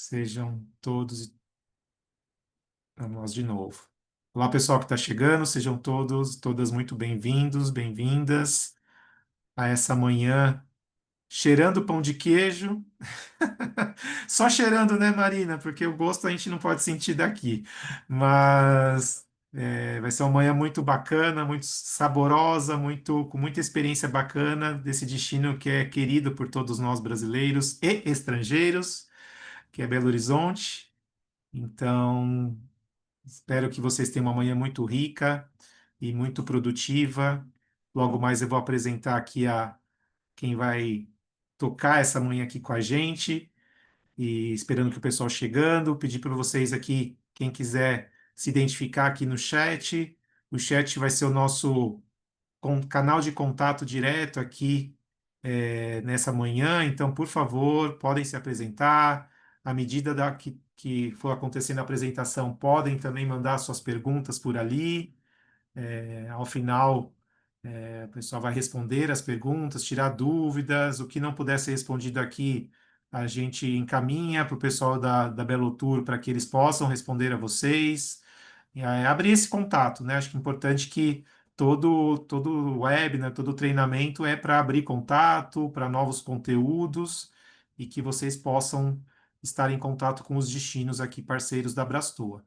Sejam todos. Vamos de novo. Olá, pessoal que está chegando, sejam todos, todas muito bem-vindos, bem-vindas a essa manhã cheirando pão de queijo. Só cheirando, né, Marina? Porque o gosto a gente não pode sentir daqui. Mas vai ser uma manhã muito bacana, muito saborosa, com muita experiência bacana desse destino que é querido por todos nós brasileiros e estrangeiros, que é Belo Horizonte. Então, espero que vocês tenham uma manhã muito rica e muito produtiva. Logo mais eu vou apresentar aqui a quem vai tocar essa manhã aqui com a gente e esperando que o pessoal chegando, pedir para vocês aqui, quem quiser se identificar aqui no chat. O chat vai ser o nosso canal de contato direto aqui nessa manhã. Então, por favor, podem se apresentar. À medida que for acontecendo a apresentação, podem também mandar suas perguntas por ali. Ao final, o pessoal vai responder as perguntas, tirar dúvidas. O que não puder ser respondido aqui, a gente encaminha para o pessoal da Belo Tour para que eles possam responder a vocês. E aí, abrir esse contato, né? Acho que é importante que todo webinar, todo treinamento é para abrir contato, para novos conteúdos e que vocês possam estar em contato com os destinos aqui, parceiros da Brastoa.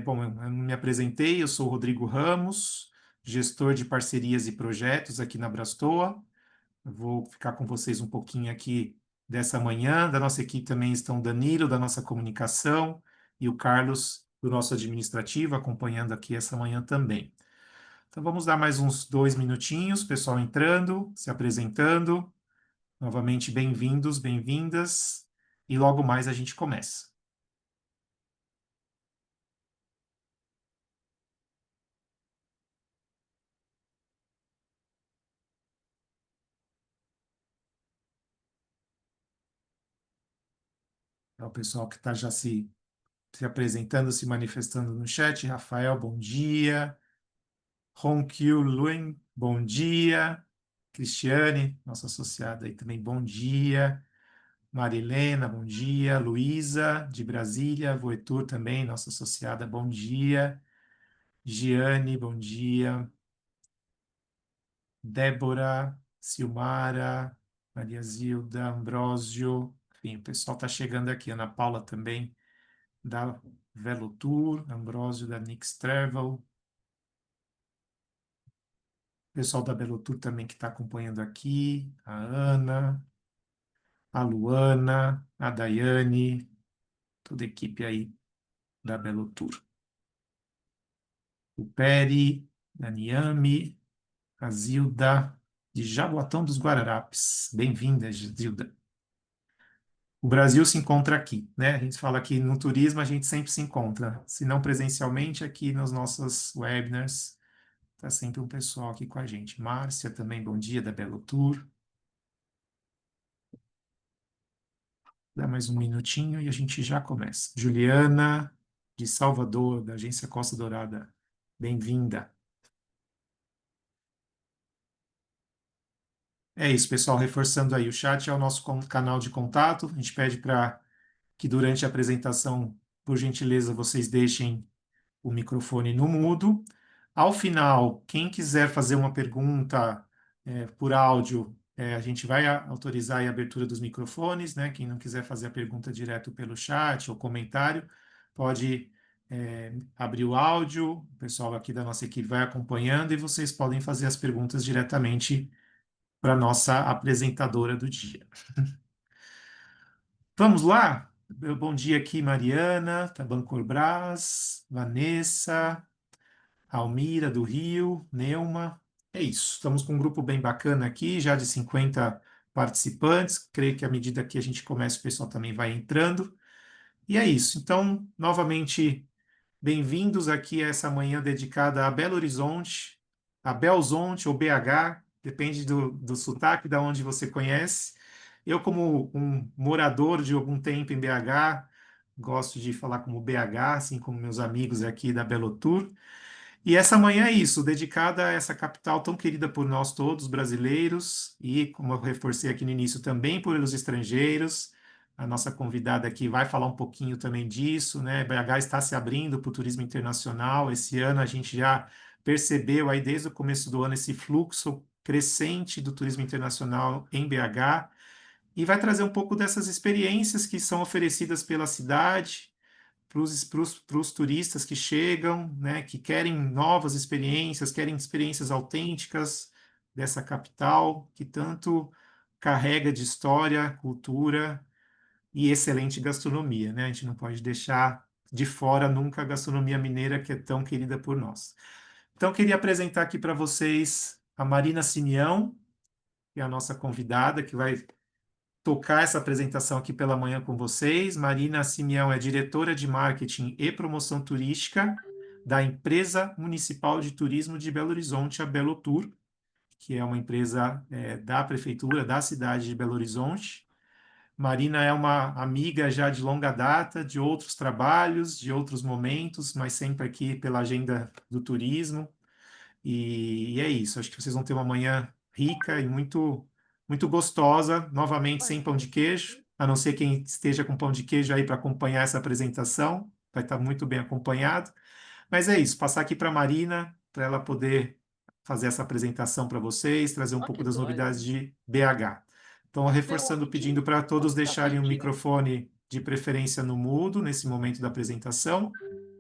Bom, eu me apresentei, eu sou o Rodrigo Ramos, gestor de parcerias e projetos aqui na Brastoa. Eu vou ficar com vocês um pouquinho aqui dessa manhã. Da nossa equipe também estão o Danilo, da nossa comunicação, e o Carlos, do nosso administrativo, acompanhando aqui essa manhã também. Então vamos dar mais uns 2 minutinhos, pessoal entrando, se apresentando. Novamente, bem-vindos, bem-vindas, e logo mais a gente começa. Então, o pessoal que está já se apresentando, se manifestando no chat. Rafael, bom dia. Ronquil Luen, bom dia. Cristiane, nossa associada aí também, bom dia. Marilena, bom dia. Luísa, de Brasília. Voetur também, nossa associada, bom dia. Giane, bom dia. Débora, Silmara, Maria Zilda, Ambrósio. Enfim, o pessoal está chegando aqui. Ana Paula também, da Velotour. Ambrósio, da Nix Travel. Pessoal da Belotur também que está acompanhando aqui, a Ana, a Luana, a Daiane, toda a equipe aí da Belotur. O Peri, a Niame, a Zilda, de Jaboatão dos Guararapes. Bem-vinda, Zilda. O Brasil se encontra aqui, né? A gente fala que no turismo a gente sempre se encontra, se não presencialmente, aqui nos nossos webinars, está sempre um pessoal aqui com a gente. Márcia também, bom dia, da Belotur. Dá mais um minutinho e a gente já começa. Juliana, de Salvador, da Agência Costa Dourada, bem-vinda. É isso, pessoal, reforçando aí, o chat é o nosso canal de contato. A gente pede para que durante a apresentação, por gentileza, vocês deixem o microfone no mudo. Ao final, quem quiser fazer uma pergunta por áudio, a gente vai autorizar a abertura dos microfones, né? Quem não quiser fazer a pergunta direto pelo chat ou comentário, pode abrir o áudio, o pessoal aqui da nossa equipe vai acompanhando e vocês podem fazer as perguntas diretamente para a nossa apresentadora do dia. Vamos lá? Bom dia aqui, Mariana, Tabancor Brás, Vanessa, Almira do Rio, Neuma. É isso, estamos com um grupo bem bacana aqui, já de 50 participantes. Creio que à medida que a gente começa, o pessoal também vai entrando. E é isso. Então, novamente, bem-vindos aqui a essa manhã dedicada a Belo Horizonte, a Belzonte ou BH, depende do sotaque, da onde você conhece. Eu, como um morador de algum tempo em BH, gosto de falar como BH, assim como meus amigos aqui da Belo Tour. E essa manhã é isso, dedicada a essa capital tão querida por nós todos, brasileiros, e, como eu reforcei aqui no início, também por os estrangeiros. a nossa convidada aqui vai falar um pouquinho também disso, né? BH está se abrindo para o turismo internacional. Esse ano a gente já percebeu aí desde o começo do ano esse fluxo crescente do turismo internacional em BH e vai trazer um pouco dessas experiências que são oferecidas pela cidade para os turistas que chegam, né, que querem novas experiências, querem experiências autênticas dessa capital que tanto carrega de história, cultura e excelente gastronomia, né? A gente não pode deixar de fora nunca a gastronomia mineira que é tão querida por nós. Então, eu queria apresentar aqui para vocês a Marina Simeão, que é a nossa convidada, que vai tocar essa apresentação aqui pela manhã com vocês. Marina Simeão é diretora de marketing e promoção turística da Empresa Municipal de Turismo de Belo Horizonte, a Belo Tour, que é uma empresa da prefeitura da cidade de Belo Horizonte. Marina é uma amiga já de longa data, de outros trabalhos, de outros momentos, mas sempre aqui pela agenda do turismo. E é isso. Acho que vocês vão ter uma manhã rica e muito gostosa, novamente sem pão de queijo, a não ser quem esteja com pão de queijo aí para acompanhar essa apresentação, vai estar muito bem acompanhado. Mas é isso, passar aqui para a Marina, para ela poder fazer essa apresentação para vocês, trazer um pouco das novidades de BH. Então, reforçando, pedindo para todos deixarem o microfone de preferência no mudo nesse momento da apresentação.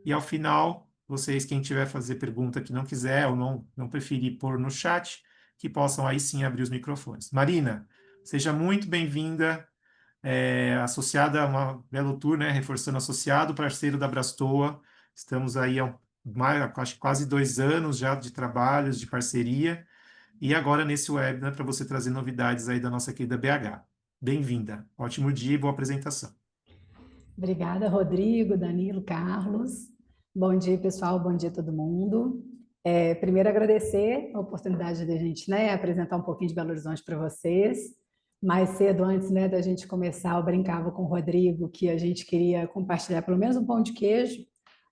E ao final, vocês, quem tiver fazer pergunta que não quiser ou não preferir pôr no chat, que possam aí sim abrir os microfones. Marina, seja muito bem-vinda, associada a uma Belo Tour, né? Reforçando associado, parceiro da Brastoa. Estamos aí há acho que quase 2 anos já de trabalhos, de parceria, e agora nesse webinar para você trazer novidades aí da nossa querida BH. Bem-vinda, ótimo dia e boa apresentação. Obrigada, Rodrigo, Danilo, Carlos. Bom dia, pessoal. Bom dia, todo mundo. Primeiro, agradecer a oportunidade de a gente, né, apresentar um pouquinho de Belo Horizonte para vocês. Mais cedo, antes, né, da gente começar, eu brincava com o Rodrigo que a gente queria compartilhar pelo menos um pão de queijo,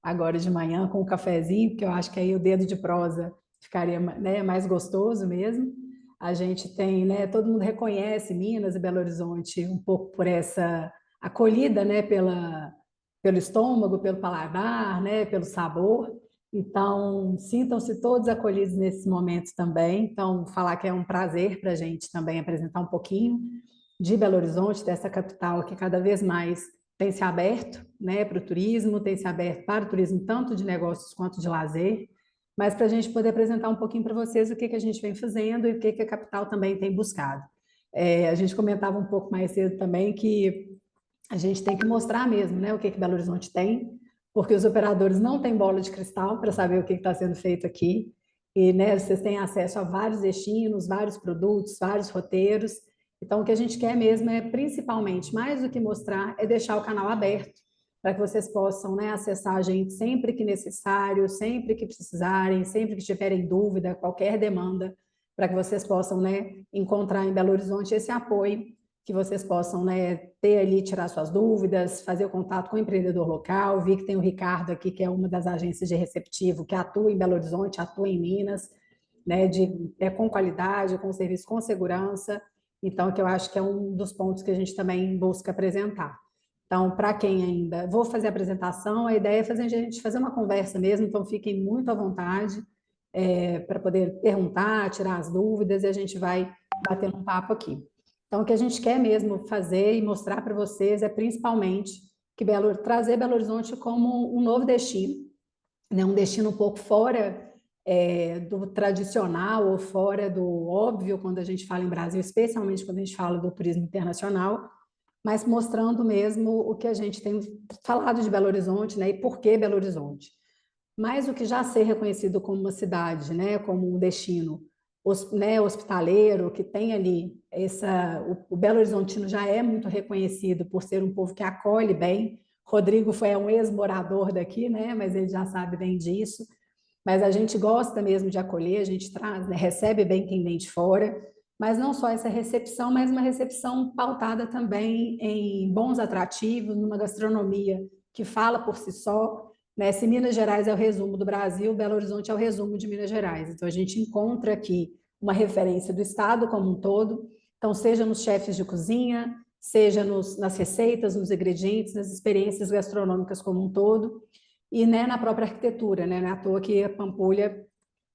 agora de manhã, com um cafezinho, porque eu acho que aí o dedo de prosa ficaria, né, mais gostoso mesmo. A gente tem, né, todo mundo reconhece Minas e Belo Horizonte um pouco por essa acolhida, né, pelo estômago, pelo paladar, né, pelo sabor. Então, sintam-se todos acolhidos nesse momento também. Então, falar que é um prazer para a gente também apresentar um pouquinho de Belo Horizonte, dessa capital que cada vez mais tem se aberto, né, para o turismo, tem se aberto para o turismo tanto de negócios quanto de lazer, mas para a gente poder apresentar um pouquinho para vocês o que a gente vem fazendo e o que a capital também tem buscado. A gente comentava um pouco mais cedo também que a gente tem que mostrar mesmo, né, o que Belo Horizonte tem, porque os operadores não têm bola de cristal para saber o que está sendo feito aqui. E, né, vocês têm acesso a vários destinos, vários produtos, vários roteiros. Então, o que a gente quer mesmo é, principalmente, mais do que mostrar, é deixar o canal aberto para que vocês possam, né, acessar a gente sempre que necessário, sempre que precisarem, sempre que tiverem dúvida, qualquer demanda, para que vocês possam, né, encontrar em Belo Horizonte esse apoio, que vocês possam, né, ter ali, tirar suas dúvidas, fazer o contato com o empreendedor local. Vi que tem o Ricardo aqui, que é uma das agências de receptivo, que atua em Belo Horizonte, atua em Minas, né, com qualidade, com serviço com segurança. Então, que eu acho que é um dos pontos que a gente também busca apresentar. Então, para quem ainda... Vou fazer a apresentação, a ideia é a gente fazer uma conversa mesmo, então fiquem muito à vontade para poder perguntar, tirar as dúvidas, e a gente vai batendo um papo aqui. Então, o que a gente quer mesmo fazer e mostrar para vocês é principalmente que trazer Belo Horizonte como um novo destino, né? Um destino um pouco fora do tradicional ou fora do óbvio quando a gente fala em Brasil, especialmente quando a gente fala do turismo internacional, mas mostrando mesmo o que a gente tem falado de Belo Horizonte, né? E por que Belo Horizonte. Mais do que já ser reconhecido como uma cidade, né? Como um destino hospitaleiro, que tem ali o Belo Horizontino já é muito reconhecido por ser um povo que acolhe bem. Rodrigo foi um ex-morador daqui, né? Mas ele já sabe bem disso. Mas a gente gosta mesmo de acolher, a gente traz, né? Recebe bem quem vem de fora, mas não só essa recepção, mas uma recepção pautada também em bons atrativos, numa gastronomia que fala por si só, né? Se Minas Gerais é o resumo do Brasil, Belo Horizonte é o resumo de Minas Gerais. Então, a gente encontra aqui uma referência do estado como um todo. Então, seja nos chefes de cozinha, seja nas receitas, nos ingredientes, nas experiências gastronômicas como um todo, e né, na própria arquitetura, né? Não é à toa que a Pampulha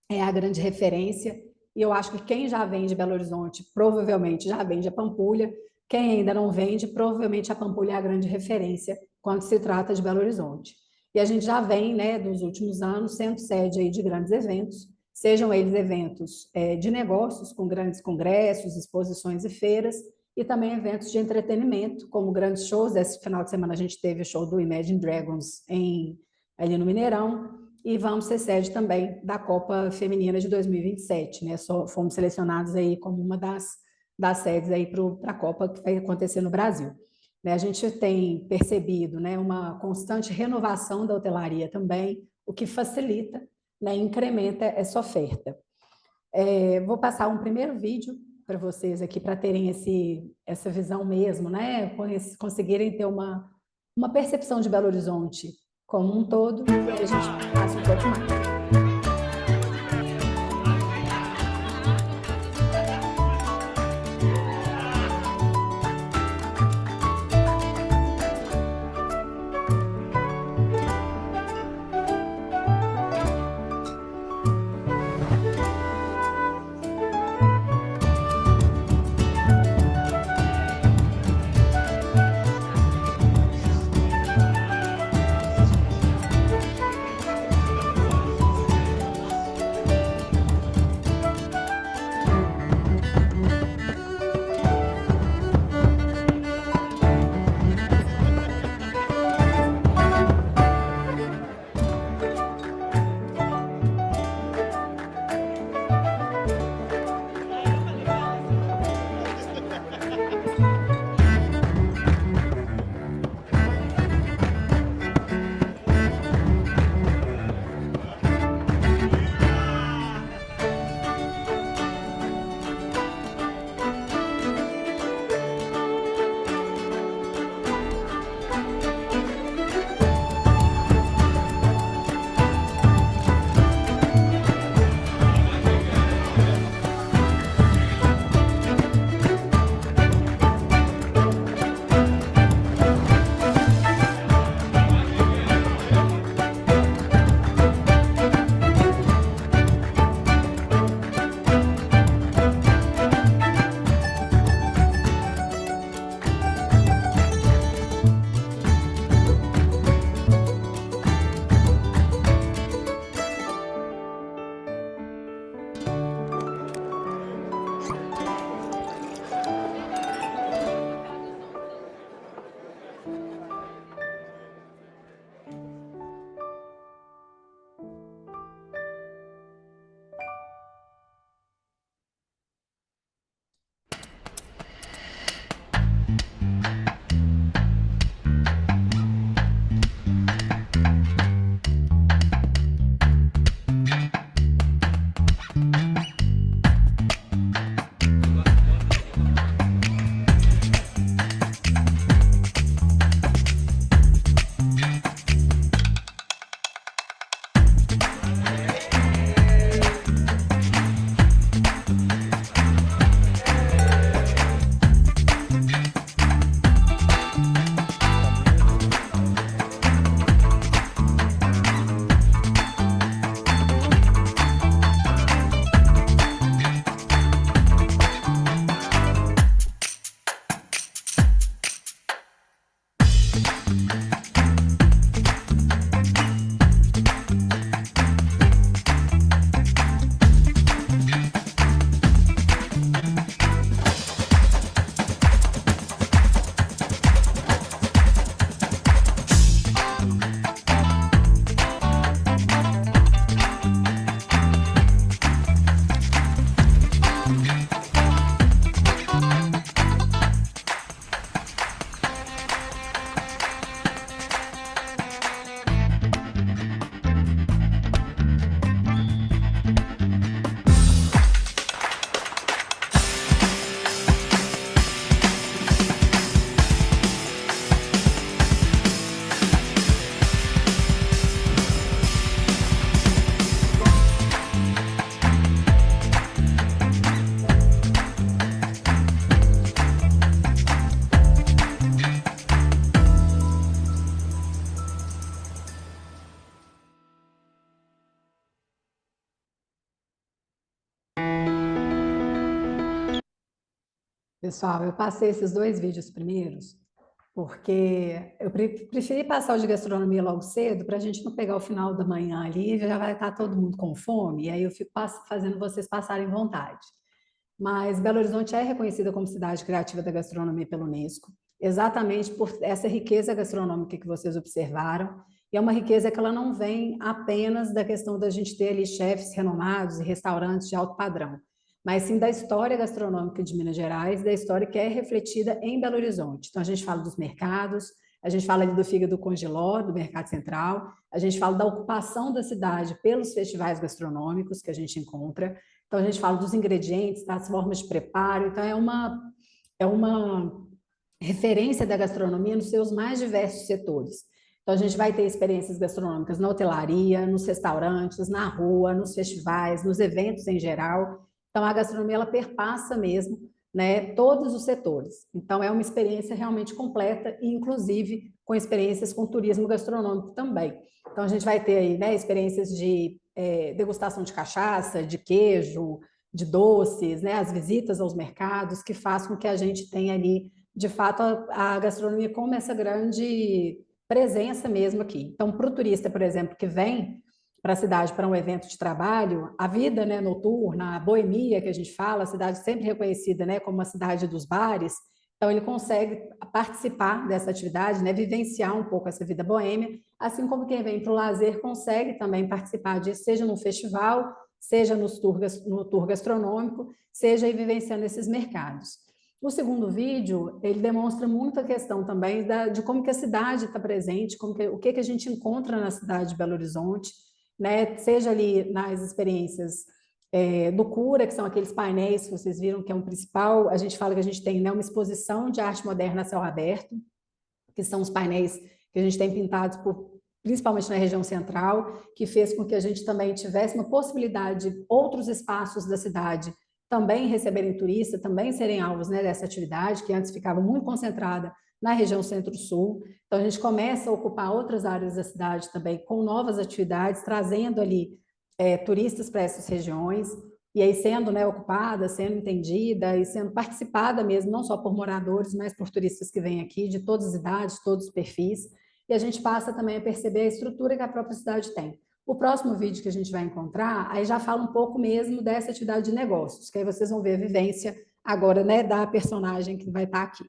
é a grande referência, e eu acho que quem já vem de Belo Horizonte provavelmente já vem de Pampulha, quem ainda não vende, provavelmente a Pampulha é a grande referência quando se trata de Belo Horizonte. E a gente já vem, né, nos últimos anos, sendo sede aí de grandes eventos, sejam eles eventos de negócios, com grandes congressos, exposições e feiras, e também eventos de entretenimento, como grandes shows. Esse final de semana a gente teve o show do Imagine Dragons ali no Mineirão, e vamos ser sede também da Copa Feminina de 2027, né? Fomos selecionados aí como uma das sedes aí para a Copa que vai acontecer no Brasil. Né? A gente tem percebido, né, uma constante renovação da hotelaria também, o que facilita, né, incrementa essa oferta. Vou passar um primeiro vídeo para vocês aqui, para terem essa visão mesmo, né? Conseguirem ter uma percepção de Belo Horizonte como um todo, e aí a gente passa um pouco mais. Pessoal, eu passei esses dois vídeos primeiros porque eu preferi passar o de gastronomia logo cedo para a gente não pegar o final da manhã ali, já vai estar todo mundo com fome, e aí eu fico fazendo vocês passarem vontade. Mas Belo Horizonte é reconhecida como cidade criativa da gastronomia pela Unesco, exatamente por essa riqueza gastronômica que vocês observaram, e é uma riqueza que ela não vem apenas da questão da gente ter ali chefes renomados e restaurantes de alto padrão, mas sim da história gastronômica de Minas Gerais, da história que é refletida em Belo Horizonte. Então, a gente fala dos mercados, a gente fala ali do Fígado com Jiló, do Mercado Central, a gente fala da ocupação da cidade pelos festivais gastronômicos que a gente encontra, então a gente fala dos ingredientes, das formas de preparo, então é uma referência da gastronomia nos seus mais diversos setores. Então, a gente vai ter experiências gastronômicas na hotelaria, nos restaurantes, na rua, nos festivais, nos eventos em geral. Então, a gastronomia ela perpassa mesmo, né, todos os setores. Então, é uma experiência realmente completa e, inclusive, com experiências com turismo gastronômico também. Então, a gente vai ter aí, né, experiências de degustação de cachaça, de queijo, de doces, né, as visitas aos mercados, que faz com que a gente tenha ali de fato, a gastronomia como essa grande presença mesmo aqui. Então, para o turista, por exemplo, que vem para a cidade para um evento de trabalho, a vida, né, noturna, a boemia que a gente fala, a cidade sempre reconhecida, né, como a cidade dos bares, então ele consegue participar dessa atividade, né, vivenciar um pouco essa vida boêmia, assim como quem vem para o lazer consegue também participar disso, seja no festival, seja no tour gastronômico, seja aí vivenciando esses mercados. O segundo vídeo, ele demonstra muito a questão também de como que a cidade está presente, o que a gente encontra na cidade de Belo Horizonte, né? Seja ali nas experiências do Cura, que são aqueles painéis que vocês viram que é um principal, a gente fala que a gente tem, né, uma exposição de arte moderna a céu aberto, que são os painéis que a gente tem pintados principalmente na região central, que fez com que a gente também tivesse uma possibilidade de outros espaços da cidade também receberem turista, também serem alvos, né, dessa atividade, que antes ficava muito concentrada na região centro-sul. Então, a gente começa a ocupar outras áreas da cidade também com novas atividades, trazendo ali turistas para essas regiões, e aí sendo, né, ocupada, sendo entendida e sendo participada mesmo, não só por moradores, mas por turistas que vêm aqui, de todas as idades, todos os perfis, e a gente passa também a perceber a estrutura que a própria cidade tem. O próximo vídeo que a gente vai encontrar, aí já fala um pouco mesmo dessa atividade de negócios, que aí vocês vão ver a vivência agora, né, da personagem que vai estar aqui.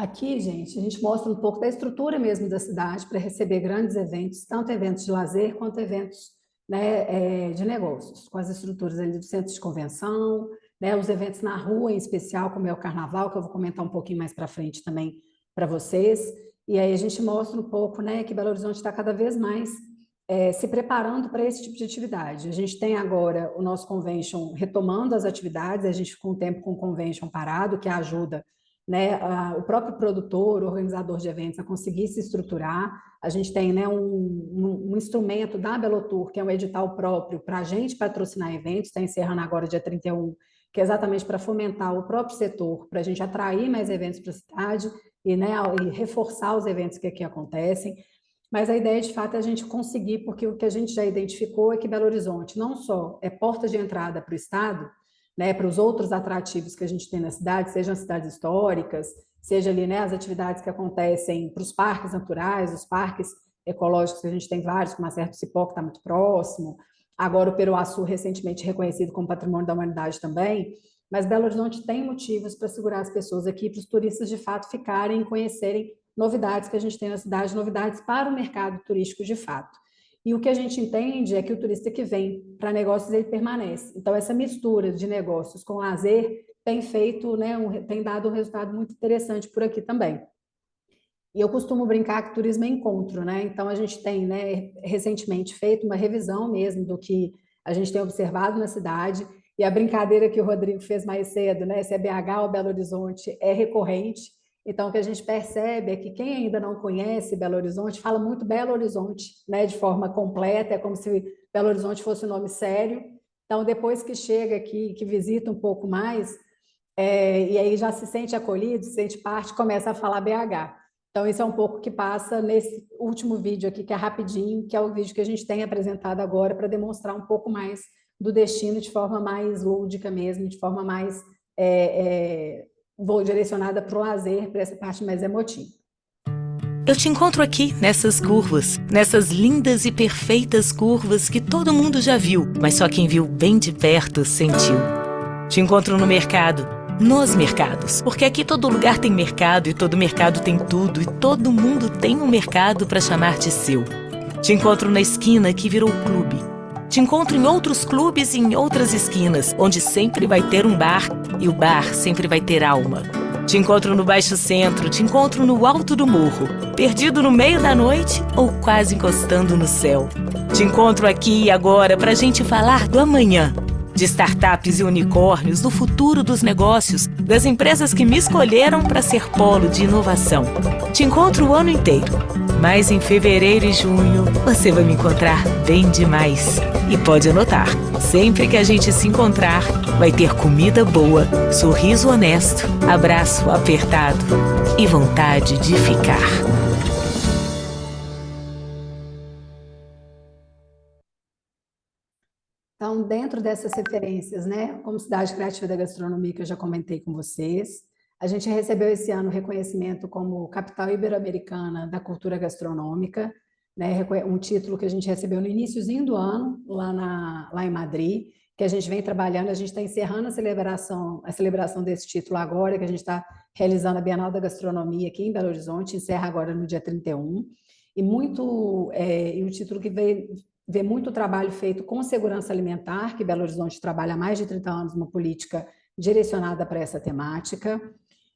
Aqui, gente, a gente mostra um pouco da estrutura mesmo da cidade para receber grandes eventos, tanto eventos de lazer quanto eventos, né, de negócios, com as estruturas ali do centro de convenção, né, os eventos na rua em especial, como é o carnaval, que eu vou comentar um pouquinho mais para frente também para vocês. E aí a gente mostra um pouco, né, que Belo Horizonte está cada vez mais se preparando para esse tipo de atividade. A gente tem agora o nosso convention retomando as atividades, a gente ficou um tempo com o convention parado, que ajuda né, o próprio produtor, organizador de eventos, a conseguir se estruturar. A gente tem, né, um instrumento da Belotour, que é um edital próprio para a gente patrocinar eventos, está encerrando agora dia 31, que é exatamente para fomentar o próprio setor, para a gente atrair mais eventos para a cidade e, né, e reforçar os eventos que aqui acontecem. Mas a ideia, de fato, é a gente conseguir, porque o que a gente já identificou é que Belo Horizonte não só é porta de entrada para o Estado, né, para os outros atrativos que a gente tem na cidade, sejam as cidades históricas, seja ali, né, as atividades que acontecem para os parques naturais, os parques ecológicos, que a gente tem vários, como a Serra do Cipó, que está muito próximo, agora o Peruaçu, recentemente reconhecido como Patrimônio da Humanidade também, mas Belo Horizonte tem motivos para segurar as pessoas aqui, para os turistas, de fato, ficarem e conhecerem novidades que a gente tem na cidade, novidades para o mercado turístico de fato. E o que a gente entende é que o turista que vem para negócios, ele permanece. Então, essa mistura de negócios com lazer tem feito, né, tem dado um resultado muito interessante por aqui também. E eu costumo brincar que turismo é encontro, né? Então, a gente tem, né, recentemente feito uma revisão mesmo do que a gente tem observado na cidade, e a brincadeira que o Rodrigo fez mais cedo, né, se é BH ou Belo Horizonte, é recorrente. Então, o que a gente percebe é que quem ainda não conhece Belo Horizonte fala muito Belo Horizonte, né, de forma completa, é como se Belo Horizonte fosse um nome sério. Então, depois que chega aqui, que visita um pouco mais, e aí já se sente acolhido, se sente parte, começa a falar BH. Então, isso é um pouco que passa nesse último vídeo aqui, que é rapidinho, que é o vídeo que a gente tem apresentado agora para demonstrar um pouco mais do destino de forma mais lúdica mesmo, de forma mais direcionada para o lazer, para essa parte mais emotiva. Eu te encontro aqui nessas curvas, nessas lindas e perfeitas curvas que todo mundo já viu, mas só quem viu bem de perto sentiu. Te encontro no mercado, nos mercados, porque aqui todo lugar tem mercado e todo mercado tem tudo e todo mundo tem um mercado para chamar de seu. Te encontro na esquina que virou clube. Te encontro em outros clubes e em outras esquinas, onde sempre vai ter um bar e o bar sempre vai ter alma. Te encontro no Baixo Centro, te encontro no alto do morro, perdido no meio da noite ou quase encostando no céu. Te encontro aqui e agora pra gente falar do amanhã, de startups e unicórnios, do futuro dos negócios, das empresas que me escolheram para ser polo de inovação. Te encontro o ano inteiro, mas em fevereiro e junho você vai me encontrar bem demais. E pode anotar, sempre que a gente se encontrar, vai ter comida boa, sorriso honesto, abraço apertado e vontade de ficar. Então, dentro dessas referências, né, como Cidade Criativa da Gastronomia, que eu já comentei com vocês, a gente recebeu esse ano o reconhecimento como Capital Ibero-Americana da Cultura Gastronômica, né, um título que a gente recebeu no iníciozinho do ano, lá em Madrid, que a gente vem trabalhando, a gente está encerrando a celebração desse título agora, que a gente está realizando a Bienal da Gastronomia aqui em Belo Horizonte, encerra agora no dia 31, e o título que vê muito trabalho feito com segurança alimentar, que Belo Horizonte trabalha há mais de 30 anos uma política direcionada para essa temática,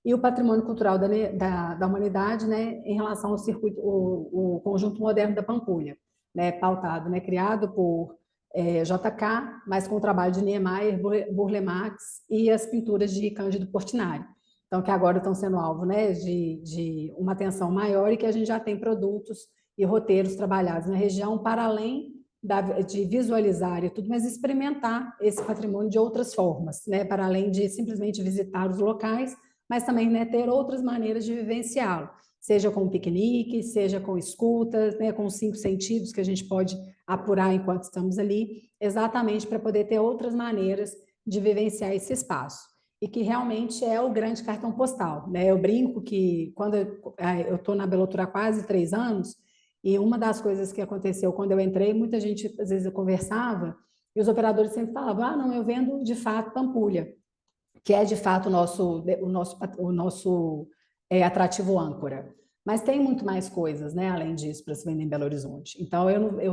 e o patrimônio cultural da humanidade, né, em relação ao circuito, o conjunto moderno da Pampulha, né, pautado, né, criado por JK, mas com o trabalho de Niemeyer, Burle Marx e as pinturas de Cândido Portinari. Então, que agora estão sendo alvo, né, de uma atenção maior e que a gente já tem produtos e roteiros trabalhados na região para além de visualizar e tudo, mas experimentar esse patrimônio de outras formas, né, para além de simplesmente visitar os locais, mas também, né, ter outras maneiras de vivenciá-lo, seja com piquenique, seja com escutas, né, com os 5 sentidos que a gente pode apurar enquanto estamos ali, exatamente para poder ter outras maneiras de vivenciar esse espaço. E que realmente é o grande cartão postal, né? Eu brinco que quando eu estou na Belotour há quase 3 anos, e uma das coisas que aconteceu quando eu entrei, muita gente, às vezes, eu conversava, e os operadores sempre falavam, ah, não, eu vendo de fato Pampulha, que é de fato o nosso atrativo âncora. Mas tem muito mais coisas, né, além disso, para se vender em Belo Horizonte. Então,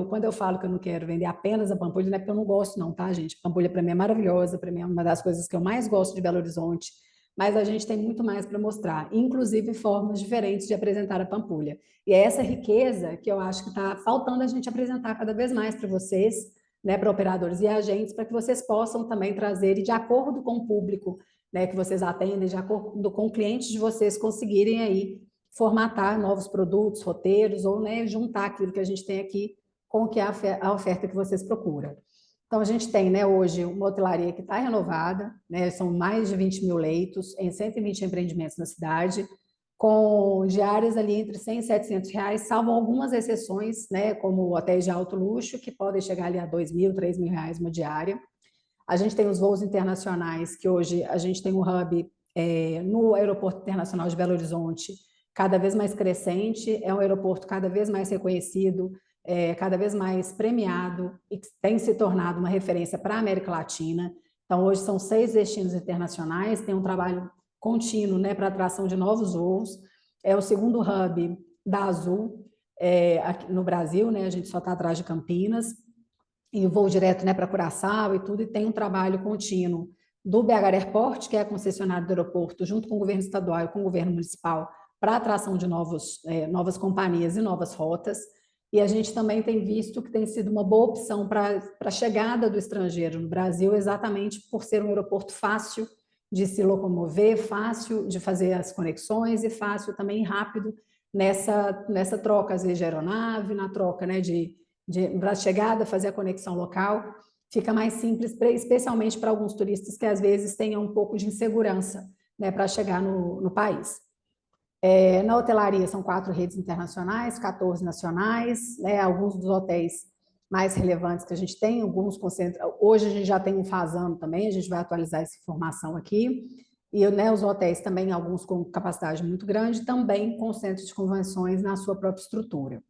quando eu falo que eu não quero vender apenas a Pampulha, não é porque eu não gosto, não, tá, gente? Pampulha, para mim, é maravilhosa, para mim, é uma das coisas que eu mais gosto de Belo Horizonte, mas a gente tem muito mais para mostrar, inclusive formas diferentes de apresentar a Pampulha. E é essa riqueza que eu acho que está faltando a gente apresentar cada vez mais para vocês, né, para operadores e agentes, para que vocês possam também trazer, e de acordo com o público né, que vocês atendem de acordo com clientes de vocês conseguirem aí formatar novos produtos, roteiros, ou, né, juntar aquilo que a gente tem aqui com o que é a oferta que vocês procuram. Então, a gente tem, né, hoje uma hotelaria que está renovada, né, são mais de 20 mil leitos em 120 empreendimentos na cidade, com diárias ali entre 100 e 700 reais, salvo algumas exceções, né, como hotéis de alto luxo, que podem chegar ali a 2 mil, 3 mil reais uma diária. A gente tem os voos internacionais, que hoje a gente tem um hub no Aeroporto Internacional de Belo Horizonte, cada vez mais crescente, é um aeroporto cada vez mais reconhecido, cada vez mais premiado e que tem se tornado uma referência para a América Latina. Então, hoje são 6 destinos internacionais, tem um trabalho contínuo, né, para atração de novos voos. É o segundo hub da Azul aqui no Brasil, né, a gente só está atrás de Campinas, e voo direto, né, para Curaçao e tudo, e tem um trabalho contínuo do BH Airport, que é a concessionária do aeroporto, junto com o governo estadual e com o governo municipal, para a atração de novas companhias e novas rotas. E a gente também tem visto que tem sido uma boa opção para a chegada do estrangeiro no Brasil, exatamente por ser um aeroporto fácil de se locomover, fácil de fazer as conexões e fácil também rápido nessa troca, às vezes, de aeronave, na troca, né, para a chegada, fazer a conexão local, fica mais simples, especialmente para alguns turistas que às vezes tenham um pouco de insegurança, né, para chegar no país. Na hotelaria são 4 redes internacionais, 14 nacionais, né, alguns dos hotéis mais relevantes que a gente tem, alguns concentram. Hoje a gente já tem um Fazano também, a gente vai atualizar essa informação aqui. E, né, os hotéis também, alguns com capacidade muito grande, também com centros de convenções na sua própria estrutura.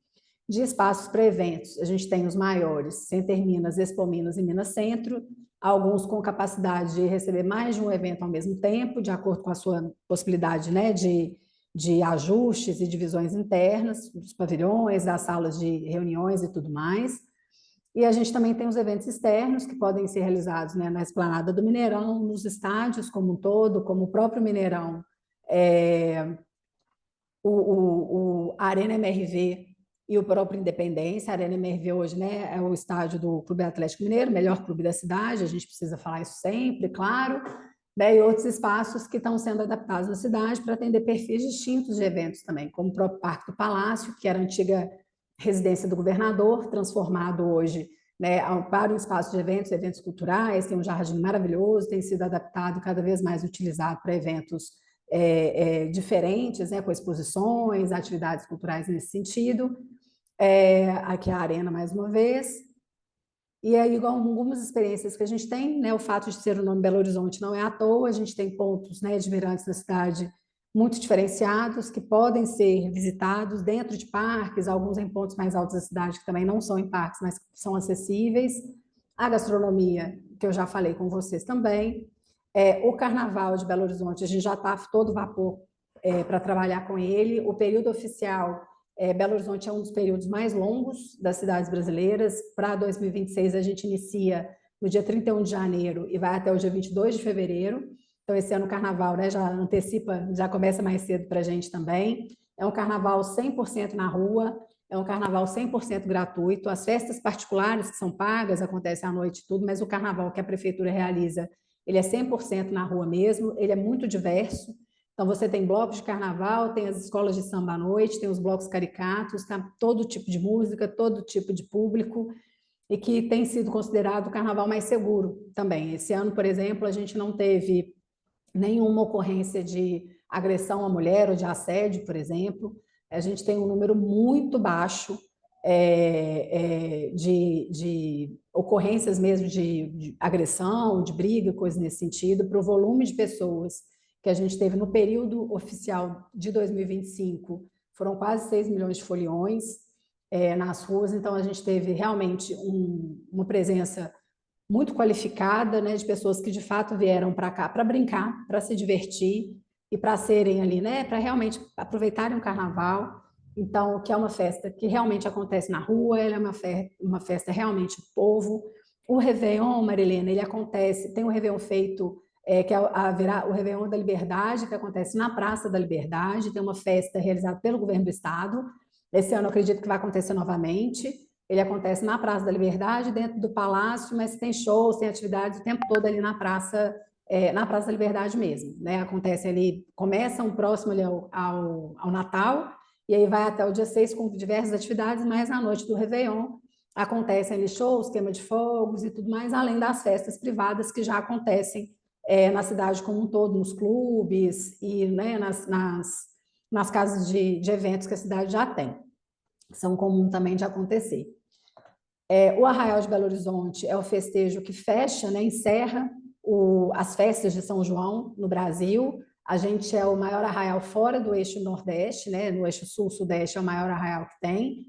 De espaços para eventos, a gente tem os maiores, Center Minas, Expo Minas e Minas Centro, alguns com capacidade de receber mais de um evento ao mesmo tempo, de acordo com a sua possibilidade, né, de ajustes e divisões internas, dos pavilhões, das salas de reuniões e tudo mais. E a gente também tem os eventos externos, que podem ser realizados, né, na Esplanada do Mineirão, nos estádios como um todo, como o próprio Mineirão, a Arena MRV e o próprio Independência. A Arena MRV hoje, né, é o estádio do Clube Atlético Mineiro, melhor clube da cidade, a gente precisa falar isso sempre, claro, né, e outros espaços que estão sendo adaptados na cidade para atender perfis distintos de eventos também, como o próprio Parque do Palácio, que era a antiga residência do governador, transformado hoje, né, para um espaço de eventos culturais, tem um jardim maravilhoso, tem sido adaptado, cada vez mais utilizado para eventos diferentes, né, com exposições, atividades culturais nesse sentido. Aqui a Arena, mais uma vez. E aí, igual algumas experiências que a gente tem, né, o fato de ser o nome Belo Horizonte não é à toa, a gente tem pontos, né, de mirantes na cidade muito diferenciados, que podem ser visitados dentro de parques, alguns em pontos mais altos da cidade, que também não são em parques, mas são acessíveis. A gastronomia, que eu já falei com vocês também. O Carnaval de Belo Horizonte, a gente já está todo vapor para trabalhar com ele. O período oficial, Belo Horizonte é um dos períodos mais longos das cidades brasileiras. Para 2026, a gente inicia no dia 31 de janeiro e vai até o dia 22 de fevereiro. Então, esse ano o Carnaval, né, já antecipa, já começa mais cedo para a gente também. É um Carnaval 100% na rua, é um Carnaval 100% gratuito. As festas particulares que são pagas acontecem à noite e tudo, mas o Carnaval que a Prefeitura realiza, ele é 100% na rua mesmo, ele é muito diverso. Então, você tem blocos de carnaval, tem as escolas de samba à noite, tem os blocos caricatos, tá? Todo tipo de música, todo tipo de público, e que tem sido considerado o carnaval mais seguro também. Esse ano, por exemplo, a gente não teve nenhuma ocorrência de agressão à mulher ou de assédio, por exemplo. A gente tem um número muito baixo de ocorrências mesmo de agressão, de briga, coisas nesse sentido, para o volume de pessoas que a gente teve no período oficial de 2025, foram quase 6 milhões de foliões nas ruas. Então a gente teve realmente uma presença muito qualificada, né, de pessoas que de fato vieram para cá para brincar, para se divertir e para serem ali, né, para realmente aproveitarem o carnaval. Então, que é uma festa que realmente acontece na rua, ela é uma festa realmente do povo. O Réveillon, Marilena, ele acontece, tem um Réveillon feito, que é o Réveillon da Liberdade, que acontece na Praça da Liberdade, tem uma festa realizada pelo governo do estado. Esse ano eu acredito que vai acontecer novamente. Ele acontece na Praça da Liberdade, dentro do Palácio, mas tem shows, tem atividades o tempo todo ali na praça na Praça da Liberdade mesmo, né? Acontece ali, começam próximo ali ao Natal, e aí vai até o dia 6 com diversas atividades, mas na noite do Réveillon acontecem ali shows, queima de fogos e tudo mais, além das festas privadas que já acontecem na cidade como um todo, nos clubes e, né, nas casas de eventos que a cidade já tem. São comuns também de acontecer. O Arraial de Belo Horizonte é o festejo que fecha, né, encerra as festas de São João no Brasil. A gente é o maior arraial fora do eixo Nordeste, né, no eixo Sul-Sudeste é o maior arraial que tem.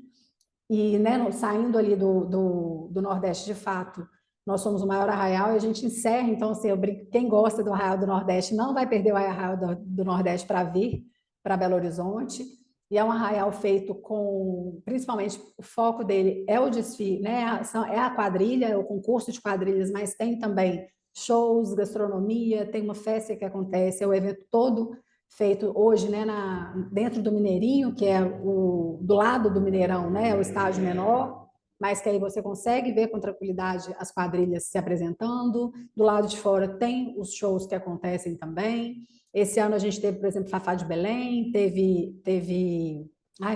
E, né, saindo ali do Nordeste, de fato, nós somos o maior arraial e a gente encerra, então, assim, quem gosta do Arraial do Nordeste não vai perder o Arraial do Nordeste para vir para Belo Horizonte. E é um arraial feito com, principalmente, o foco dele é o desfile, né? É a quadrilha, é o concurso de quadrilhas, mas tem também shows, gastronomia, tem uma festa que acontece, é o evento todo feito hoje, né, dentro do Mineirinho, que é do lado do Mineirão, né, o estágio menor, mas que aí você consegue ver com tranquilidade as quadrilhas se apresentando. Do lado de fora tem os shows que acontecem também. Esse ano a gente teve, por exemplo, Fafá de Belém,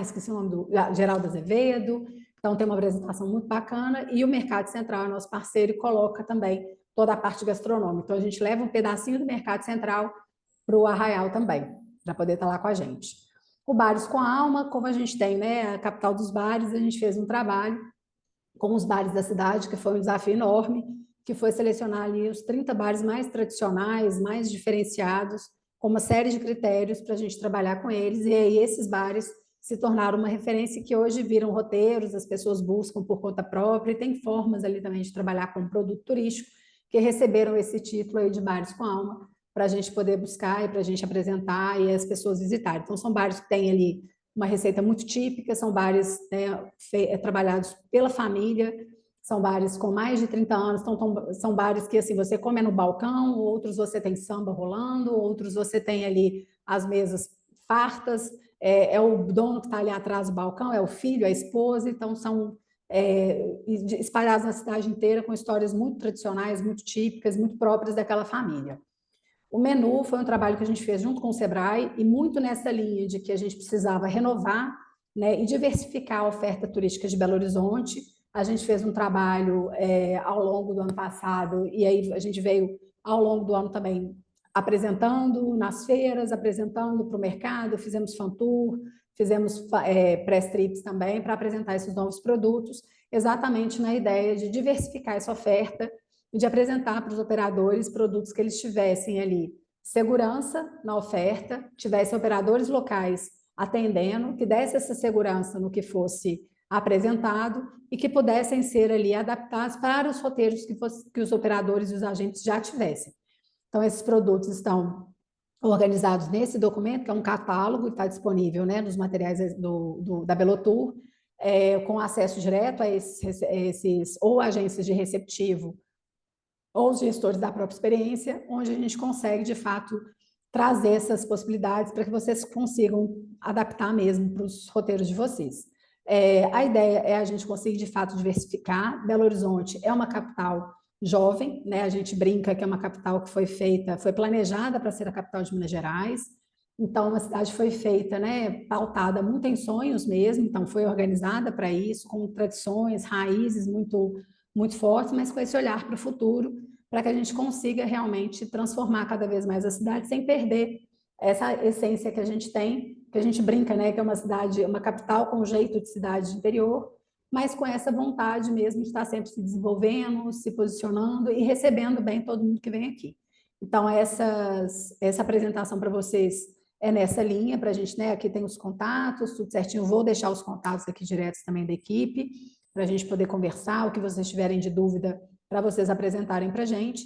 esqueci o nome do Geraldo Azevedo. Então tem uma apresentação muito bacana e o Mercado Central é nosso parceiro e coloca também toda a parte gastronômica. Então a gente leva um pedacinho do Mercado Central para o Arraial também, para poder estar lá com a gente. O Bares com Alma, como a gente tem, né, a capital dos bares, a gente fez um trabalho com os bares da cidade, que foi um desafio enorme, que foi selecionar ali os 30 bares mais tradicionais, mais diferenciados, com uma série de critérios para a gente trabalhar com eles, e aí esses bares se tornaram uma referência que hoje viram roteiros, as pessoas buscam por conta própria, e tem formas ali também de trabalhar com produto turístico, que receberam esse título aí de Bares com Alma, para a gente poder buscar e para a gente apresentar e as pessoas visitarem. Então, são bares que têm ali uma receita muito típica, são bares, né, trabalhados pela família, são bares com mais de 30 anos, então são bares que assim, você come no balcão, outros você tem samba rolando, outros você tem ali as mesas fartas, é o dono que está ali atrás do balcão, é o filho, a esposa, então são espalhados na cidade inteira com histórias muito tradicionais, muito típicas, muito próprias daquela família. O menu foi um trabalho que a gente fez junto com o Sebrae e muito nessa linha de que a gente precisava renovar, né, e diversificar a oferta turística de Belo Horizonte. A gente fez um trabalho ao longo do ano passado e aí a gente veio ao longo do ano também apresentando nas feiras, apresentando para o mercado, fizemos fan tour, fizemos press trips também para apresentar esses novos produtos, exatamente na ideia de diversificar essa oferta e de apresentar para os operadores produtos que eles tivessem ali segurança na oferta, tivessem operadores locais atendendo, que desse essa segurança no que fosse apresentado e que pudessem ser ali adaptados para os roteiros que os operadores e os agentes já tivessem. Então, esses produtos estão organizados nesse documento, que é um catálogo, está disponível, né, nos materiais da Belotour, com acesso direto a esses ou agências de receptivo ou os gestores da própria experiência, onde a gente consegue, de fato, trazer essas possibilidades para que vocês consigam adaptar mesmo para os roteiros de vocês. A ideia é a gente conseguir, de fato, diversificar. Belo Horizonte é uma capital jovem, né? A gente brinca que é uma capital que foi planejada para ser a capital de Minas Gerais. Então, a cidade foi feita, né, pautada muito em sonhos mesmo, então foi organizada para isso, com tradições, raízes muito fortes, mas com esse olhar para o futuro, para que a gente consiga realmente transformar cada vez mais a cidade sem perder essa essência que a gente tem, que a gente brinca, né, que é uma cidade, uma capital com jeito de cidade de interior, mas com essa vontade mesmo de estar sempre se desenvolvendo, se posicionando e recebendo bem todo mundo que vem aqui. Então, essa apresentação para vocês é nessa linha, para a gente, né, aqui tem os contatos, tudo certinho, vou deixar os contatos aqui diretos também da equipe, para a gente poder conversar, o que vocês tiverem de dúvida, para vocês apresentarem para a gente,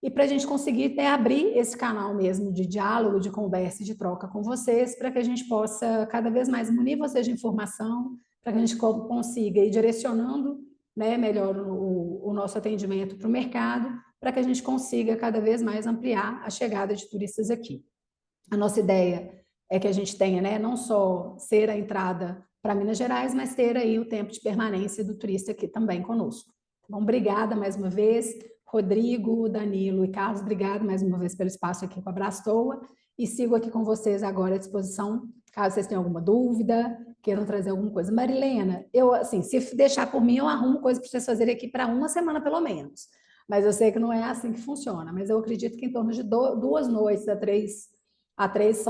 e para a gente conseguir abrir esse canal mesmo de diálogo, de conversa e de troca com vocês, para que a gente possa cada vez mais munir vocês de informação, para que a gente consiga ir direcionando, né, melhor o nosso atendimento para o mercado, para que a gente consiga cada vez mais ampliar a chegada de turistas aqui. A nossa ideia é que a gente tenha, né, não só ser a entrada para Minas Gerais, mas ter aí o tempo de permanência do turista aqui também conosco. Bom, obrigada mais uma vez. Rodrigo, Danilo e Carlos, obrigado mais uma vez pelo espaço aqui com a Brastoa e sigo aqui com vocês agora à disposição, caso vocês tenham alguma dúvida, queiram trazer alguma coisa. Marilena, eu, assim, se deixar por mim, eu arrumo coisa para vocês fazerem aqui para uma semana pelo menos, mas eu sei que não é assim que funciona, mas eu acredito que em torno de 2 noites a três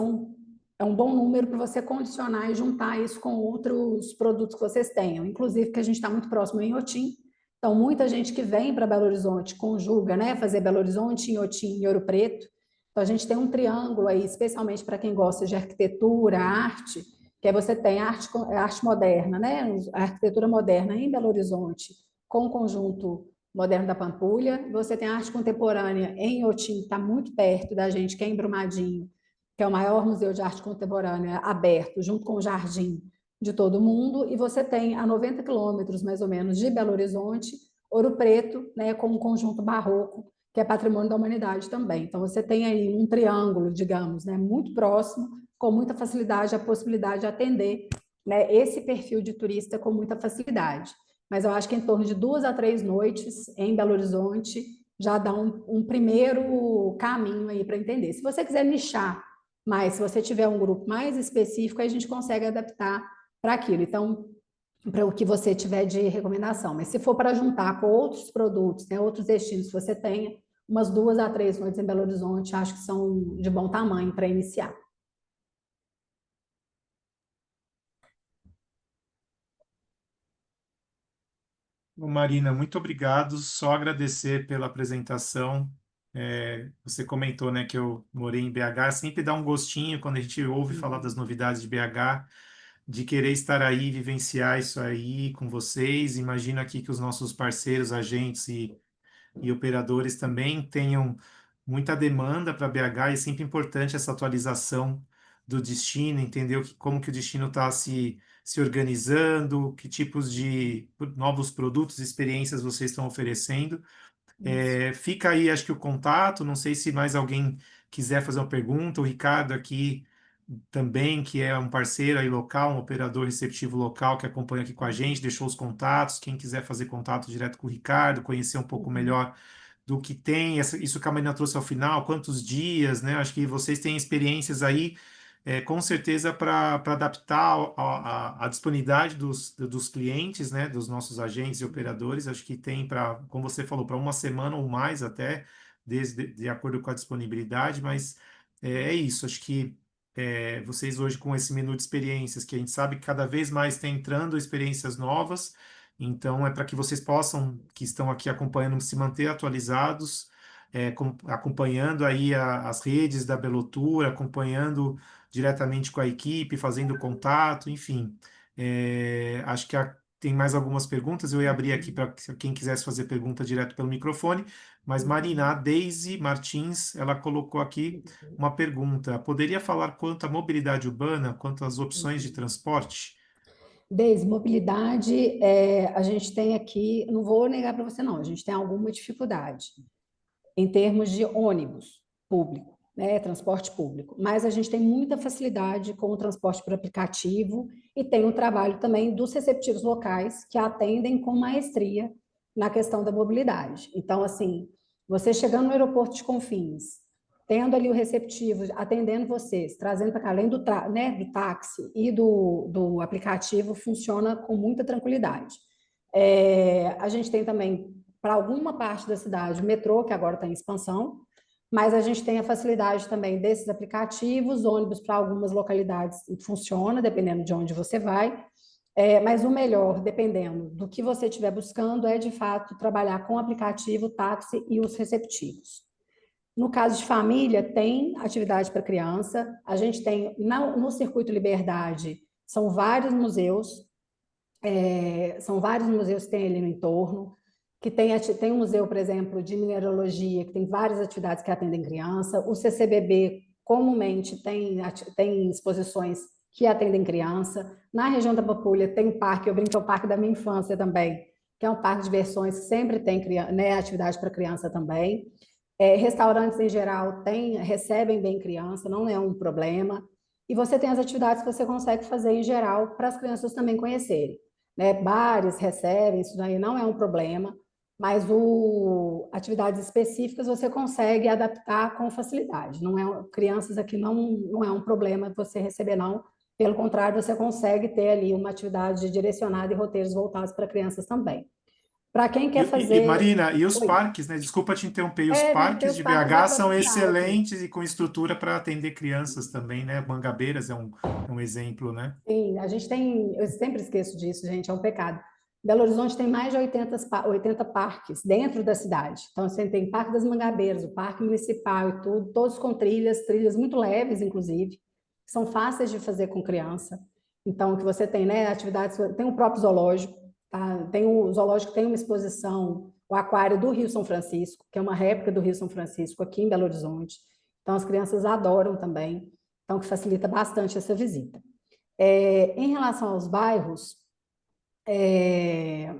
é um bom número para você condicionar e juntar isso com outros produtos que vocês tenham, inclusive que a gente está muito próximo em Inhotim. Então, muita gente que vem para Belo Horizonte conjuga, né? Fazer Belo Horizonte, Inhotim e Ouro Preto. Então, a gente tem um triângulo aí, especialmente para quem gosta de arquitetura, arte, que aí você tem a arte moderna, né? A arquitetura moderna em Belo Horizonte, com o conjunto moderno da Pampulha. Você tem a arte contemporânea em Inhotim, que está muito perto da gente, que é em Brumadinho, que é o maior museu de arte contemporânea aberto, junto com o Jardim de todo mundo, e você tem a 90 quilômetros, mais ou menos, de Belo Horizonte, Ouro Preto, né, com um conjunto barroco, que é patrimônio da humanidade também. Então, você tem aí um triângulo, digamos, né, muito próximo, com muita facilidade, a possibilidade de atender, né, esse perfil de turista com muita facilidade. Mas eu acho que em torno de 2 a 3 noites em Belo Horizonte já dá um primeiro caminho aí para entender. Se você quiser nichar, mas se você tiver um grupo mais específico, aí a gente consegue adaptar para aquilo. Então, para o que você tiver de recomendação. Mas se for para juntar com outros produtos, né, outros destinos que você tenha, umas 2 a 3 noites em Belo Horizonte, acho que são de bom tamanho para iniciar. Bom, Marina, muito obrigado. Só agradecer pela apresentação. Você comentou, né, que eu morei em BH. Sempre dá um gostinho quando a gente ouve falar das novidades de BH, de querer estar aí, vivenciar isso aí com vocês. Imagino aqui que os nossos parceiros, agentes e operadores também tenham muita demanda para BH. E é sempre importante essa atualização do destino, entender como que o destino está se organizando, que tipos de novos produtos, experiências vocês estão oferecendo. Fica aí, acho que o contato. Não sei se mais alguém quiser fazer uma pergunta. O Ricardo aqui também, que é um parceiro aí local, um operador receptivo local que acompanha aqui com a gente, deixou os contatos. Quem quiser fazer contato direto com o Ricardo, conhecer um pouco melhor do que tem, isso que a Marina trouxe ao final, quantos dias, né? Acho que vocês têm experiências aí, com certeza, para adaptar a disponibilidade dos clientes, né? Dos nossos agentes e operadores. Acho que tem para, como você falou, para uma semana ou mais até, de acordo com a disponibilidade, mas é isso. Acho que vocês hoje, com esse menu de experiências, que a gente sabe que cada vez mais tem entrando experiências novas, então, é para que vocês possam, que estão aqui acompanhando, se manter atualizados, acompanhando aí as redes da Belotour, acompanhando diretamente com a equipe, fazendo contato, enfim. Acho que tem mais algumas perguntas. Eu ia abrir aqui para quem quisesse fazer pergunta direto pelo microfone, mas Marina, a Daisy Martins, ela colocou aqui uma pergunta. Poderia falar quanto à mobilidade urbana, quanto às opções de transporte? Desde mobilidade, a gente tem aqui, não vou negar para você não, a gente tem alguma dificuldade em termos de ônibus público, né, transporte público, mas a gente tem muita facilidade com o transporte por aplicativo e tem o trabalho também dos receptivos locais que atendem com maestria na questão da mobilidade. Então, assim, você chegando no aeroporto de Confins, tendo ali o receptivo atendendo vocês, trazendo para cá, além né, do táxi e do aplicativo, funciona com muita tranquilidade. A gente tem também, para alguma parte da cidade, o metrô, que agora está em expansão, mas a gente tem a facilidade também desses aplicativos, ônibus para algumas localidades funciona, dependendo de onde você vai, mas o melhor, dependendo do que você estiver buscando, é de fato trabalhar com o aplicativo, táxi e os receptivos. No caso de família, tem atividade para criança. A gente tem, no Circuito Liberdade, são vários museus que tem ali no entorno, que tem um museu, por exemplo, de mineralogia, que tem várias atividades que atendem criança. O CCBB, comumente, tem exposições que atendem criança. Na região da Pampulha tem um parque, eu brinco que é o parque da minha infância também, que é um parque de diversões que sempre tem, né, atividade para criança também. Restaurantes, em geral, recebem bem criança, não é um problema. E você tem as atividades que você consegue fazer, em geral, para as crianças também conhecerem. Né? Bares recebem, isso daí não é um problema. mas atividades específicas você consegue adaptar com facilidade. Não é, crianças aqui não é um problema você receber, não. Pelo contrário, você consegue ter ali uma atividade direcionada e roteiros voltados para crianças também. Para quem quer fazer. Marina, e os Oi. parques, né? Desculpa te interromper, e os Tem parques os de parques da BH são proximidade. excelentes e com estrutura para atender crianças também, né? Mangabeiras é um exemplo, né? Sim, a gente tem, eu sempre esqueço disso, gente, é um pecado. Belo Horizonte tem mais de 80 parques dentro da cidade. Então, você tem Parque das Mangabeiras, o Parque Municipal e tudo, todos com trilhas muito leves, inclusive, que são fáceis de fazer com criança. Então, que você tem, né, atividades, tem o próprio zoológico, tá? Tem o zoológico tem uma exposição, o aquário do Rio São Francisco, que é uma réplica do Rio São Francisco aqui em Belo Horizonte. Então, as crianças adoram também, então que facilita bastante essa visita. Em relação aos bairros, é,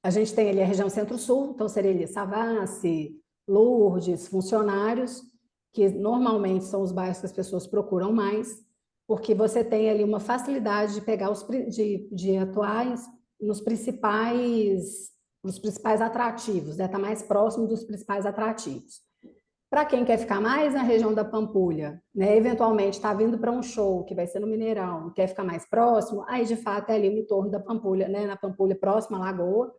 a gente tem ali a região Centro-Sul, então seria ali Savassi, Lourdes, Funcionários, que normalmente são os bairros que as pessoas procuram mais, porque você tem ali uma facilidade de pegar de atuar nos principais atrativos, né? Tá mais próximo dos principais atrativos. Para quem quer ficar mais na região da Pampulha, né, eventualmente está vindo para um show que vai ser no Mineirão, quer ficar mais próximo, aí de fato é ali no entorno da Pampulha, né, na Pampulha próxima à Lagoa,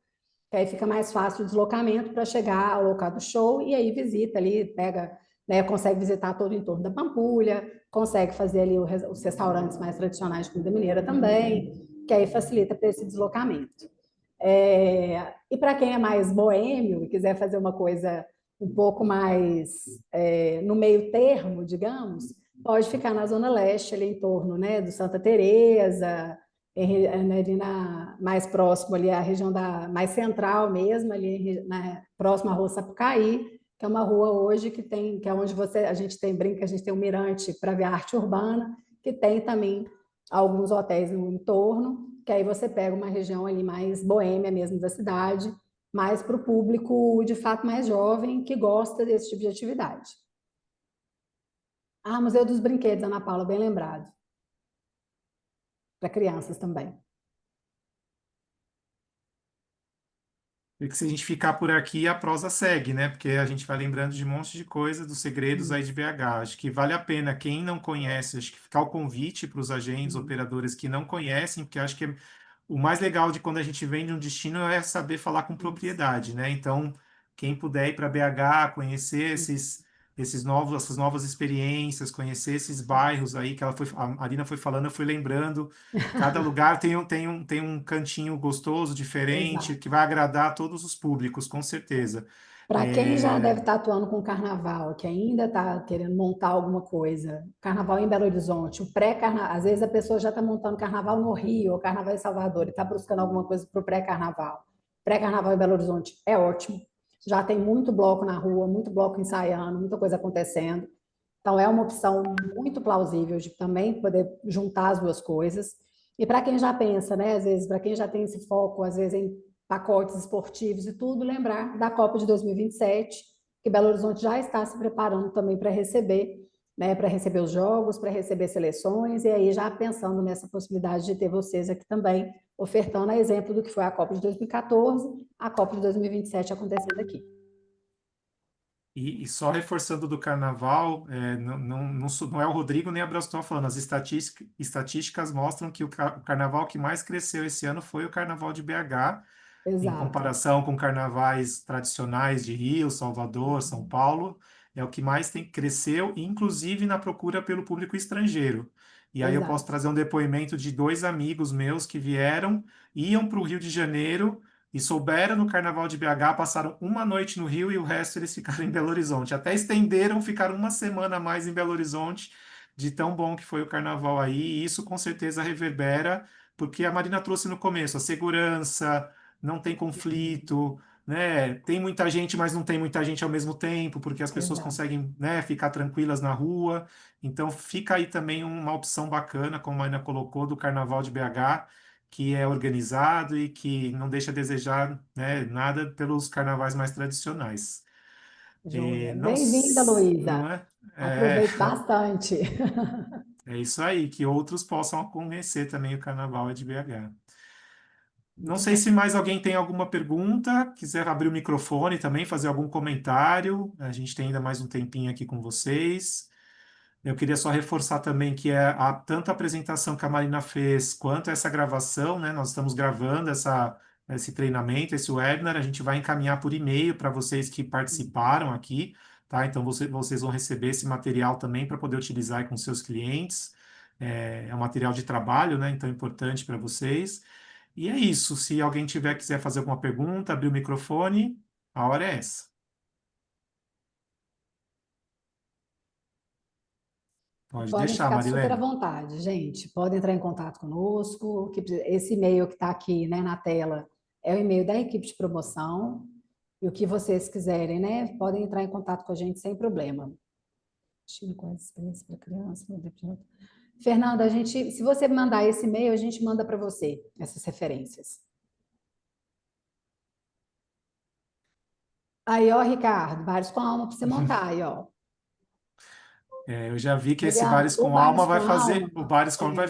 que aí fica mais fácil o deslocamento para chegar ao local do show e aí visita ali, pega, né, consegue visitar todo o entorno da Pampulha, consegue fazer ali os restaurantes mais tradicionais de comida mineira também, que aí facilita para esse deslocamento. E para quem é mais boêmio e quiser fazer uma coisa um pouco mais no meio termo, digamos, pode ficar na Zona Leste, ali em torno, né, do Santa Teresa, ali mais próximo ali a região mais central mesmo, ali próximo à Rua Sapucaí, que é uma rua hoje que é onde a gente tem brinca, a gente tem um mirante para ver a arte urbana, que tem também alguns hotéis no entorno, que aí você pega uma região ali mais boêmia mesmo da cidade, mais para o público de fato mais jovem que gosta desse tipo de atividade. Ah, Museu dos Brinquedos, Ana Paula, bem lembrado. Para crianças também. E que se a gente ficar por aqui, a prosa segue, né? Porque a gente vai lembrando de um monte de coisa, dos segredos aí de Isso. BH. Acho que vale a pena, quem não conhece, acho que ficar o convite para os agentes, Uhum. operadores que não conhecem, porque acho que o mais legal de quando a gente vem de um destino é saber falar com Isso. propriedade, né? Então, quem puder ir para BH, conhecer Isso. essas novas experiências, conhecer esses bairros aí que a Marina foi falando, eu fui lembrando. Cada lugar tem um cantinho gostoso, diferente, Exato. que vai agradar a todos os públicos, com certeza. Para quem já deve É, estar atuando com carnaval, que ainda está querendo montar alguma coisa, carnaval em Belo Horizonte, o pré-carnaval, às vezes a pessoa já está montando carnaval no Rio ou carnaval em Salvador e está buscando alguma coisa para o pré-carnaval. Pré-carnaval em Belo Horizonte é ótimo. Já tem muito bloco na rua, muito bloco ensaiando, muita coisa acontecendo. Então é uma opção muito plausível de também poder juntar as duas coisas. E para quem já pensa, né, às vezes, para quem já tem esse foco, às vezes, em pacotes esportivos e tudo, lembrar da Copa de 2027, que Belo Horizonte já está se preparando também para receber, né, para receber os jogos, para receber seleções, e aí já pensando nessa possibilidade de ter vocês aqui também, ofertando a exemplo do que foi a Copa de 2014, a Copa de 2027 acontecendo aqui. e só reforçando do carnaval, não é o Rodrigo nem a Bel estão falando, as estatísticas mostram que o carnaval que mais cresceu esse ano foi o carnaval de BH, em Exato, comparação com carnavais tradicionais de Rio, Salvador, São Paulo, é o que mais cresceu, inclusive na procura pelo público estrangeiro. E aí eu posso exato. trazer um depoimento de dois amigos meus que vieram, iam para o Rio de Janeiro e souberam no Carnaval de BH, passaram uma noite no Rio e o resto eles ficaram em Belo Horizonte. Até estenderam, ficaram uma semana a mais em Belo Horizonte, de tão bom que foi o carnaval aí. E isso com certeza reverbera, porque a Marina trouxe no começo a segurança, não tem conflito, né? Tem muita gente, mas não tem muita gente ao mesmo tempo, porque as pessoas Exato. conseguem, né, ficar tranquilas na rua. Então fica aí também uma opção bacana, como a Marina colocou, do Carnaval de BH, que é organizado e que não deixa a desejar, né, nada pelos carnavais mais tradicionais. Joia. Não, Bem-vinda, não Luísa. é? É, Aproveite bastante. é isso aí, que outros possam conhecer também o Carnaval de BH. Não sei se mais alguém tem alguma pergunta, quiser abrir o microfone também, fazer algum comentário. A gente tem ainda mais um tempinho aqui com vocês. Eu queria só reforçar também que tanto a apresentação que a Marina fez, quanto essa gravação, né? Nós estamos gravando esse treinamento, esse webinar, a gente vai encaminhar por e-mail para vocês que participaram aqui, tá? Então vocês vão receber esse material também para poder utilizar aí com seus clientes. É um material de trabalho, né? Então é importante para vocês. E é isso. Se alguém quiser fazer alguma pergunta, abrir o microfone, a hora é essa. Pode Podem deixar, ficar super à Marilene. vontade, gente. Podem entrar em contato conosco. Esse e-mail que está aqui, né, na tela é o e-mail da equipe de promoção. E o que vocês quiserem, né, podem entrar em contato com a gente sem problema. Com experiência para criança. Fernanda, se você mandar esse e-mail, a gente manda para você essas referências. Aí, ó, Ricardo, Bares com Alma para você montar aí, ó. Eu já vi que esse Juliano, Bares com Alma vai fazer, o Alma, Bares com Alma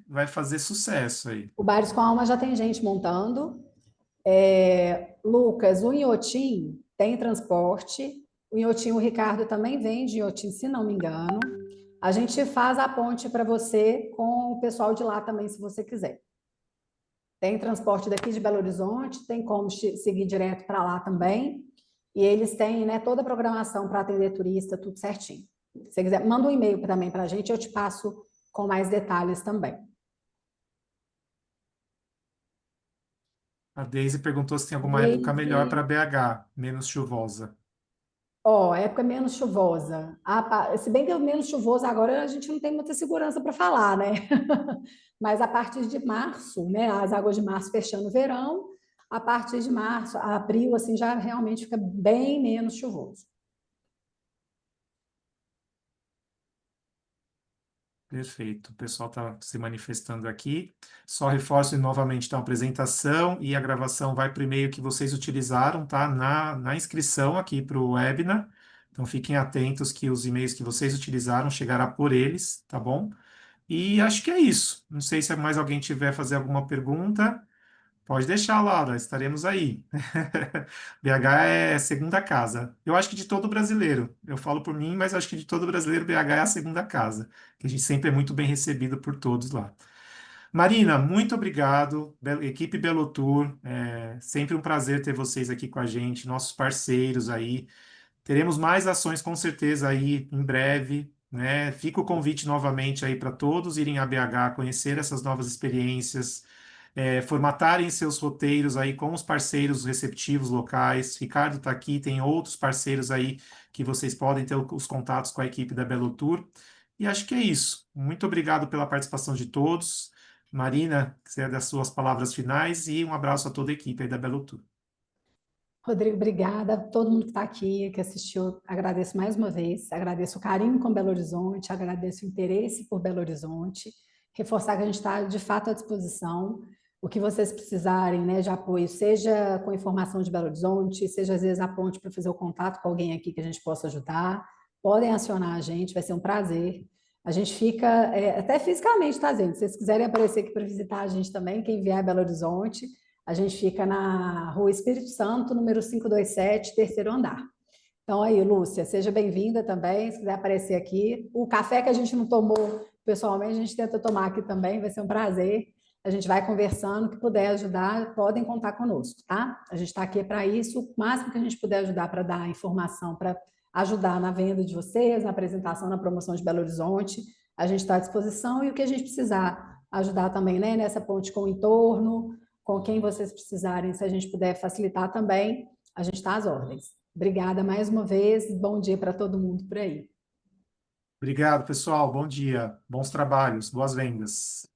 vai fazer sucesso aí. o Bares com Alma já tem gente montando. Lucas, o Inhotim tem transporte. O Inhotim, o Ricardo também vende Inhotim, se não me engano. A gente faz a ponte para você com o pessoal de lá também, se você quiser. Tem transporte daqui de Belo Horizonte, tem como seguir direto para lá também. E eles têm, né, toda a programação para atender turista, tudo certinho. Se você quiser, manda um e-mail também para a gente, eu te passo com mais detalhes também. A Deise perguntou se tem alguma época melhor Desde para BH, menos chuvosa. época menos chuvosa. Se bem que é menos chuvoso agora a gente não tem muita segurança para falar, né? Mas a partir de março, né? As águas de março fechando o verão, a partir de março, abril, assim, já realmente fica bem menos chuvoso. Perfeito. O pessoal está se manifestando aqui. Só reforço novamente, então, a apresentação e a gravação vai para o e-mail que vocês utilizaram, tá? Na inscrição aqui para o webinar. Então, fiquem atentos que os e-mails que vocês utilizaram chegará por eles, tá bom? E acho que é isso. Não sei se mais alguém tiver fazer alguma pergunta. Pode deixar, Laura, estaremos aí. BH é segunda casa. Eu acho que de todo brasileiro. Eu falo por mim, mas acho que de todo brasileiro, BH é a segunda casa. Que a gente sempre é muito bem recebido por todos lá. Marina, muito obrigado. Equipe Belotour, sempre um prazer ter vocês aqui com a gente, nossos parceiros aí. Teremos mais ações com certeza aí em breve, né? Fica o convite novamente aí para todos irem a BH, conhecer essas novas experiências, formatarem seus roteiros aí com os parceiros receptivos locais. Ricardo está aqui, tem outros parceiros aí que vocês podem ter os contatos com a equipe da Belo Tour. E acho que é isso. Muito obrigado pela participação de todos. Marina, que seja das suas palavras finais e um abraço a toda a equipe aí da Belo Tour. Rodrigo, obrigada. Todo mundo que está aqui, que assistiu, agradeço mais uma vez. Agradeço o carinho com Belo Horizonte, agradeço o interesse por Belo Horizonte. Reforçar que a gente está, de fato, à disposição. O que vocês precisarem, né, de apoio, seja com informação de Belo Horizonte, seja, às vezes, a ponte para fazer o contato com alguém aqui que a gente possa ajudar, podem acionar a gente, vai ser um prazer. A gente fica, até fisicamente, tá, gente? Se vocês quiserem aparecer aqui para visitar a gente também, quem vier a Belo Horizonte, a gente fica na Rua Espírito Santo, número 527, terceiro andar. Então, aí, Lúcia, seja bem-vinda também, se quiser aparecer aqui. O café que a gente não tomou pessoalmente, a gente tenta tomar aqui também, vai ser um prazer. A gente vai conversando, o que puder ajudar, podem contar conosco, tá? A gente está aqui para isso, o máximo que a gente puder ajudar para dar informação, para ajudar na venda de vocês, na apresentação, na promoção de Belo Horizonte, a gente está à disposição e o que a gente precisar ajudar também, né, nessa ponte com o entorno, com quem vocês precisarem, se a gente puder facilitar também, a gente está às ordens. Obrigada mais uma vez, bom dia para todo mundo por aí. Obrigado, pessoal. Bom dia, bons trabalhos, boas vendas.